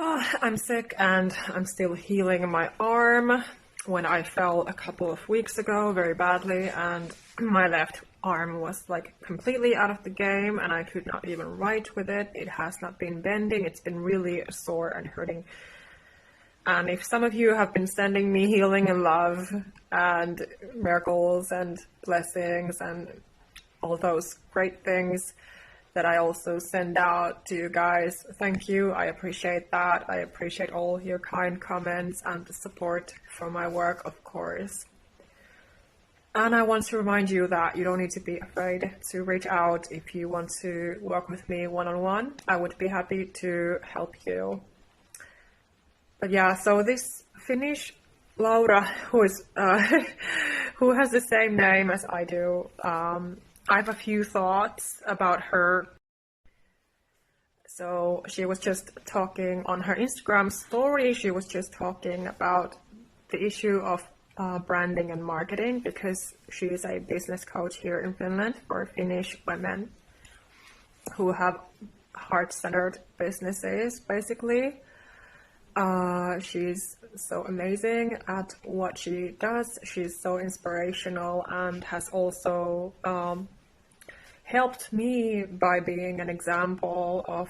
I'm sick and I'm still healing my arm. When I fell a couple of weeks ago very badly, and my left arm was like completely out of the game and I could not even write with it. It has not been bending, it's been really sore and hurting. And if some of you have been sending me healing and love and miracles and blessings and all those great things that I also send out to you guys, thank you. I appreciate that. I appreciate all your kind comments and the support for my work, of course. And I want to remind you that you don't need to be afraid to reach out if you want to work with me one-on-one. I would be happy to help you. But yeah, so this Finnish Laura, who is who has the same name as I do, I have a few thoughts about her. So she was just talking on her Instagram story, she was just talking about the issue of branding and marketing, because she is a business coach here in Finland for Finnish women who have heart-centered businesses, basically. She's so amazing at what she does. She's so inspirational and has also helped me by being an example of,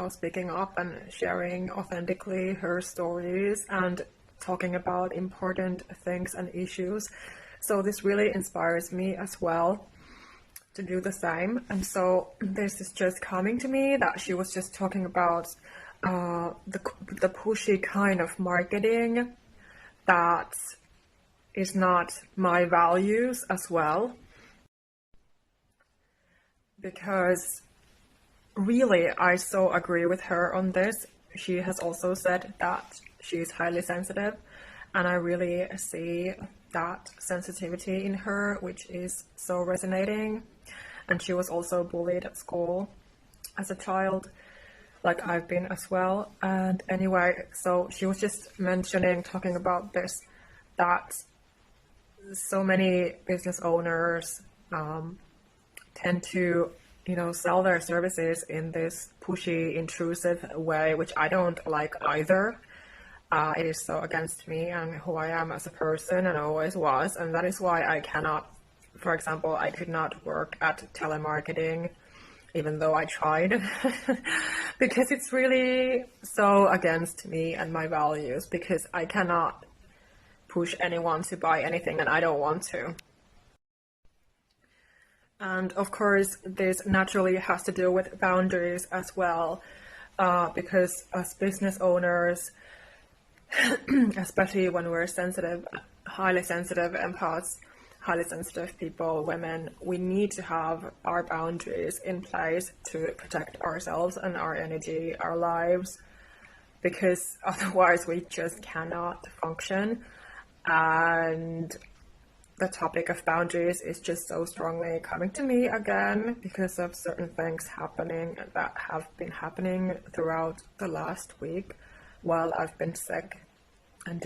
speaking up and sharing authentically her stories and talking about important things and issues. So this really inspires me as well to do the same. And so this is just coming to me that she was just talking about the pushy kind of marketing that is not my values as well. Because really, I so agree with her on this. She has also said that she's highly sensitive, and I really see that sensitivity in her, which is so resonating. And she was also bullied at school as a child, like I've been as well. And anyway, so she was just talking about this, that so many business owners tend to, sell their services in this pushy, intrusive way, which I don't like either. It is so against me and who I am as a person and always was. And that is why I cannot, for example, I could not work at telemarketing, even though I tried, because it's really so against me and my values, because I cannot push anyone to buy anything and I don't want to. And of course, this naturally has to do with boundaries as well, because as business owners, especially when we're sensitive, highly sensitive empaths, highly sensitive people, women, we need to have our boundaries in place to protect ourselves and our energy, our lives, because otherwise we just cannot function. And the topic of boundaries is just so strongly coming to me again because of certain things happening that have been happening throughout the last week while I've been sick and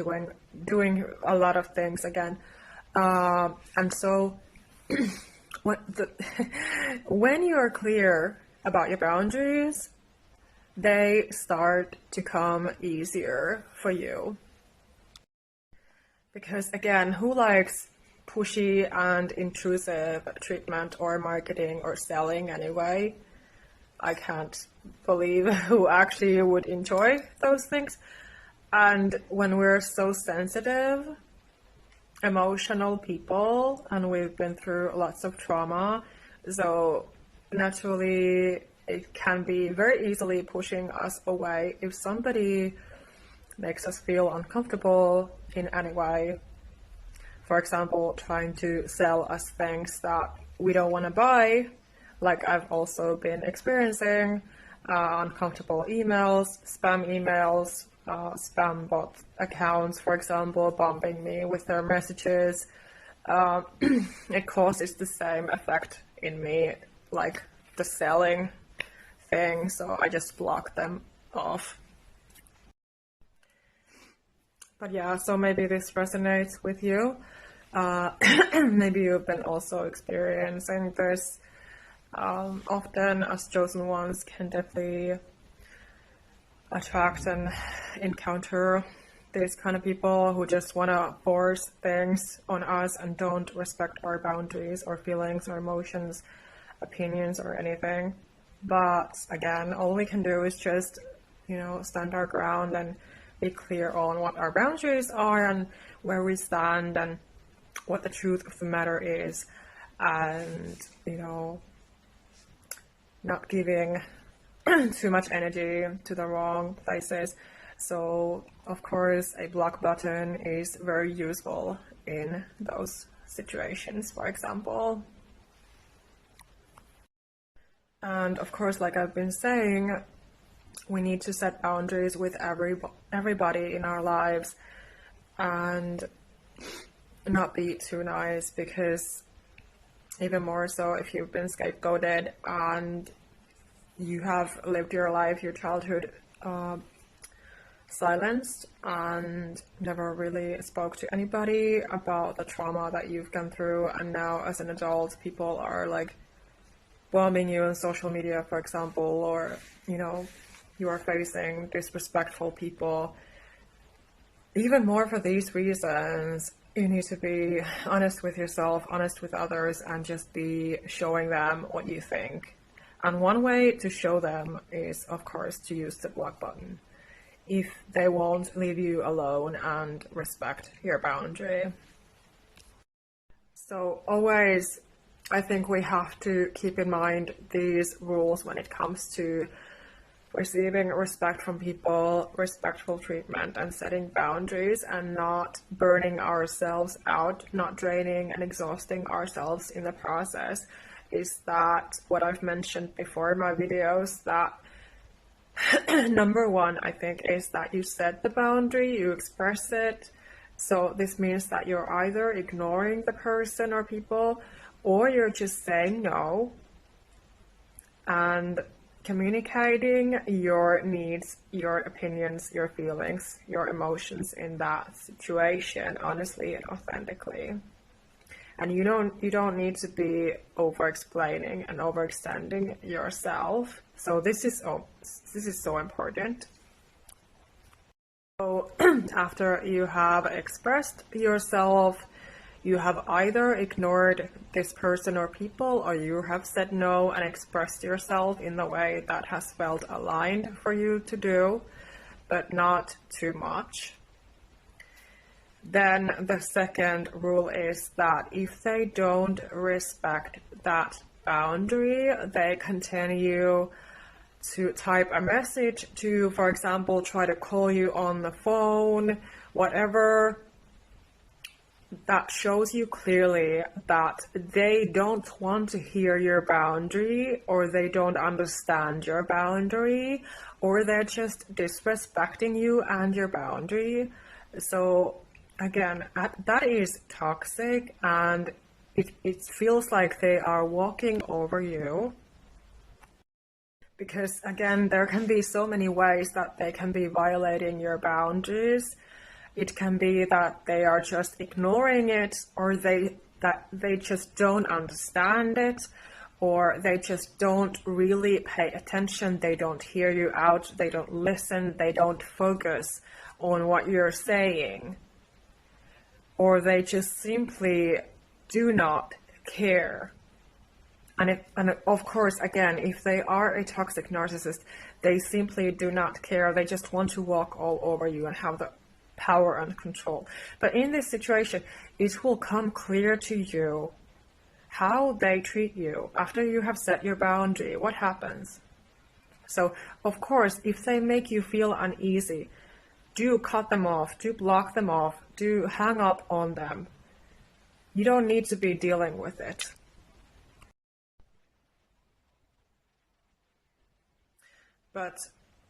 doing a lot of things again. And so when you're clear about your boundaries, they start to come easier for you. Because again, who likes pushy and intrusive treatment or marketing or selling anyway? I can't believe who actually would enjoy those things. And when we're so sensitive, emotional people, and we've been through lots of trauma, so naturally it can be very easily pushing us away if somebody makes us feel uncomfortable in any way. For example, trying to sell us things that we don't want to buy, like I've also been experiencing, uncomfortable emails, spam bot accounts, for example, bombing me with their messages. It causes the same effect in me, like the selling thing, so I just block them off. But yeah, so maybe this resonates with you. Maybe you've been also experiencing this. Often as chosen ones can definitely attract and encounter these kind of people who just want to force things on us and don't respect our boundaries or feelings or emotions, opinions or anything. But again, all we can do is just, stand our ground and be clear on what our boundaries are and where we stand and what the truth of the matter is, and not giving too much energy to the wrong places. So of course a block button is very useful in those situations, for example. And of course, like I've been saying, we need to set boundaries with everybody in our lives and not be too nice, because even more so if you've been scapegoated and you have lived your life, your childhood, silenced and never really spoke to anybody about the trauma that you've gone through, and now as an adult people are like bombing you on social media, for example, or you are facing disrespectful people. Even more for these reasons, you need to be honest with yourself, honest with others, and just be showing them what you think. And one way to show them is, of course, to use the block button if they won't leave you alone and respect your boundary. So always, I think we have to keep in mind these rules when it comes to receiving respect from people, respectful treatment, and setting boundaries, and not burning ourselves out, not draining and exhausting ourselves in the process. Is that what I've mentioned before in my videos, that number one, I think, is that you set the boundary, you express it. So this means that you're either ignoring the person or people, or you're just saying no and communicating your needs, your opinions, your feelings, your emotions in that situation honestly and authentically. And you don't need to be over explaining and overextending yourself. So this is so important. So after you have expressed yourself, you have either ignored this person or people, or you have said no and expressed yourself in the way that has felt aligned for you to do, but not too much. Then the second rule is that if they don't respect that boundary, they continue to type a message to, for example, try to call you on the phone, whatever, that shows you clearly that they don't want to hear your boundary, or they don't understand your boundary, or they're just disrespecting you and your boundary. So again, that is toxic, and it feels like they are walking over you. Because again, there can be so many ways that they can be violating your boundaries. It can be that they are just ignoring it, or that they just don't understand it, or they just don't really pay attention, they don't hear you out, they don't listen, they don't focus on what you're saying, or they just simply do not care. And of course, again, if they are a toxic narcissist, they simply do not care. They just want to walk all over you and have the power and control. But in this situation, it will come clear to you how they treat you after you have set your boundary. What happens? So, of course, if they make you feel uneasy, do cut them off, do block them off, do hang up on them. You don't need to be dealing with it. But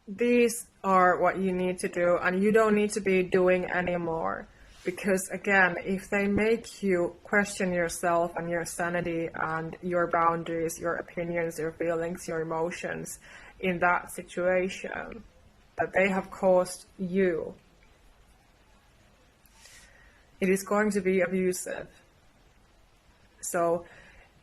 these are what you need to do, and you don't need to be doing any more. Because again, if they make you question yourself and your sanity and your boundaries, your opinions, your feelings, your emotions in that situation that they have caused you, it is going to be abusive. So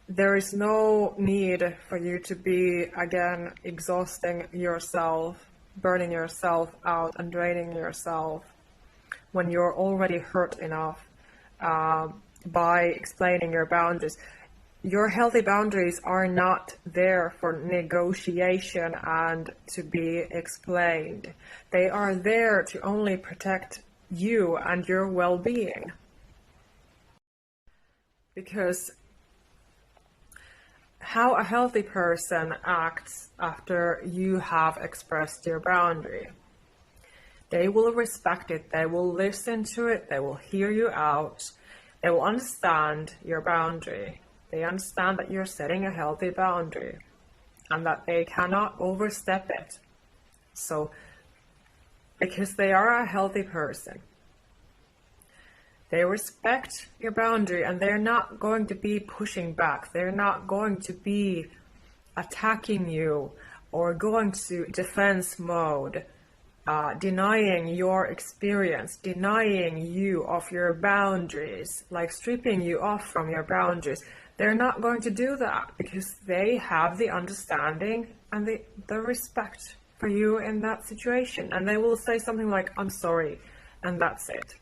there is no need for you to be, again, exhausting yourself burning yourself out and draining yourself when you're already hurt enough by explaining your boundaries. Your healthy boundaries are not there for negotiation and to be explained. They are there to only protect you and your well-being. Because how a healthy person acts after you have expressed your boundary. They will respect it, they will listen to it, they will hear you out, they will understand your boundary. They understand that you're setting a healthy boundary and that they cannot overstep it. So, because they are a healthy person, they respect your boundary and they're not going to be pushing back. They're not going to be attacking you or going to defense mode, denying your experience, denying you of your boundaries, like stripping you off from your boundaries. They're not going to do that because they have the understanding and the respect for you in that situation. And they will say something like, I'm sorry, and that's it.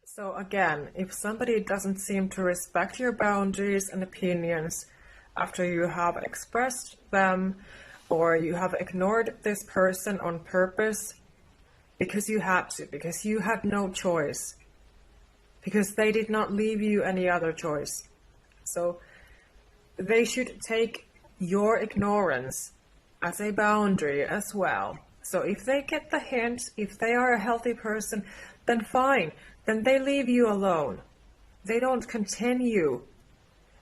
So again, if somebody doesn't seem to respect your boundaries and opinions after you have expressed them, or you have ignored this person on purpose because you had to, because you had no choice, because they did not leave you any other choice. So they should take your ignorance as a boundary as well. So if they get the hint, if they are a healthy person, then fine. Then they leave you alone. They don't continue.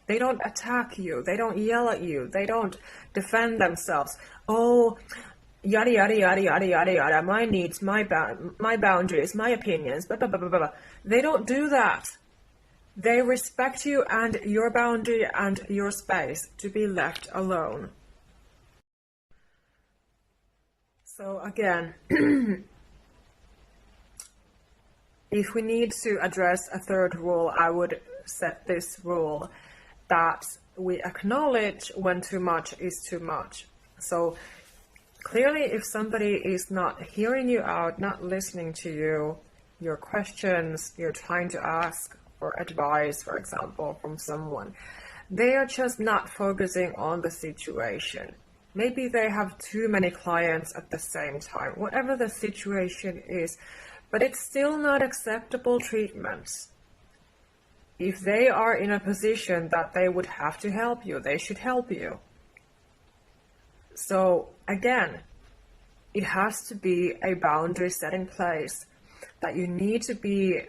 They don't attack you. They don't yell at you. They don't defend themselves. Oh, yada, yada, yada, yada, yada, yada. My needs, my boundaries, my opinions, blah, blah, blah, blah, blah. They don't do that. They respect you and your boundary and your space to be left alone. So again, if we need to address a third rule, I would set this rule that we acknowledge when too much is too much. So clearly, if somebody is not hearing you out, not listening to you, your questions you're trying to ask for advice, for example, from someone, they are just not focusing on the situation. Maybe they have too many clients at the same time, whatever the situation is, but it's still not acceptable treatment. If they are in a position that they would have to help you, they should help you. So again, it has to be a boundary set in place, that you need to be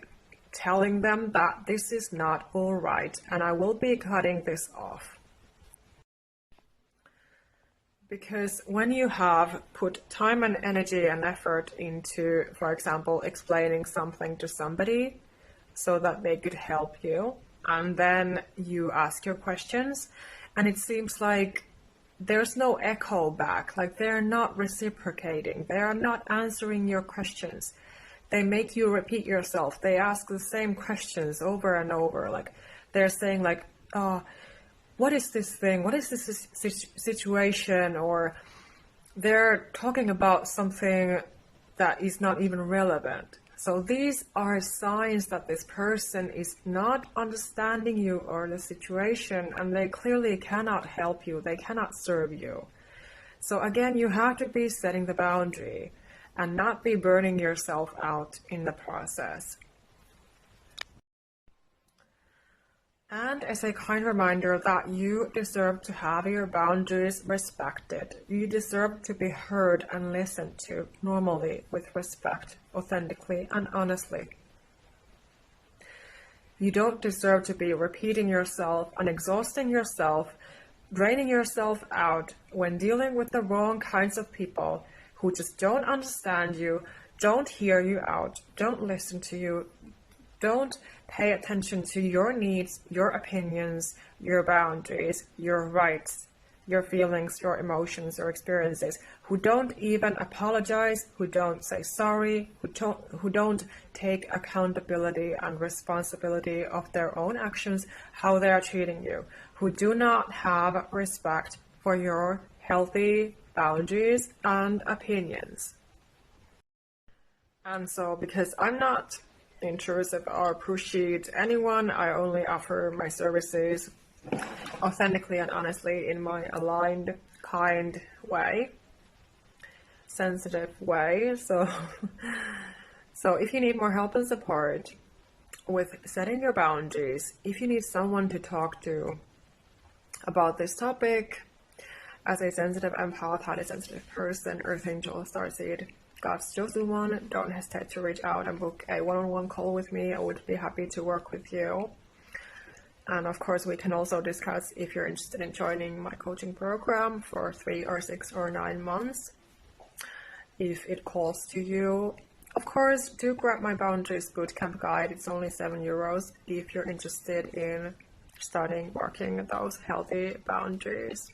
telling them that this is not all right and I will be cutting this off. Because when you have put time and energy and effort into, for example, explaining something to somebody so that they could help you, and then you ask your questions and it seems like there's no echo back, like they're not reciprocating, they are not answering your questions. They make you repeat yourself. They ask the same questions over and over. Like they're saying like, oh, what is this thing? What is this situation? Or they're talking about something that is not even relevant. So these are signs that this person is not understanding you or the situation, and they clearly cannot help you. They cannot serve you. So again, you have to be setting the boundary and not be burning yourself out in the process. And as a kind reminder that you deserve to have your boundaries respected. You deserve to be heard and listened to normally, with respect, authentically and honestly. You don't deserve to be repeating yourself and exhausting yourself, draining yourself out when dealing with the wrong kinds of people who just don't understand you, don't hear you out, don't listen to you, don't pay attention to your needs, your opinions, your boundaries, your rights, your feelings, your emotions, your experiences, who don't even apologize, who don't say sorry, who don't take accountability and responsibility of their own actions, how they are treating you, who do not have respect for your healthy boundaries and opinions. And so, because I'm not intrusive or pushy to anyone, I only offer my services authentically and honestly in my aligned, kind way, sensitive way. So, so if you need more help and support with setting your boundaries, if you need someone to talk to about this topic, as a sensitive empath, highly sensitive person, Earth Angel, Starseed, God's chosen one, don't hesitate to reach out and book a one-on-one call with me. I would be happy to work with you. And of course, we can also discuss if you're interested in joining my coaching program for 3 or 6 or 9 months, if it calls to you. Of course, do grab my Boundaries Bootcamp guide. It's only €7 if you're interested in starting working those healthy boundaries.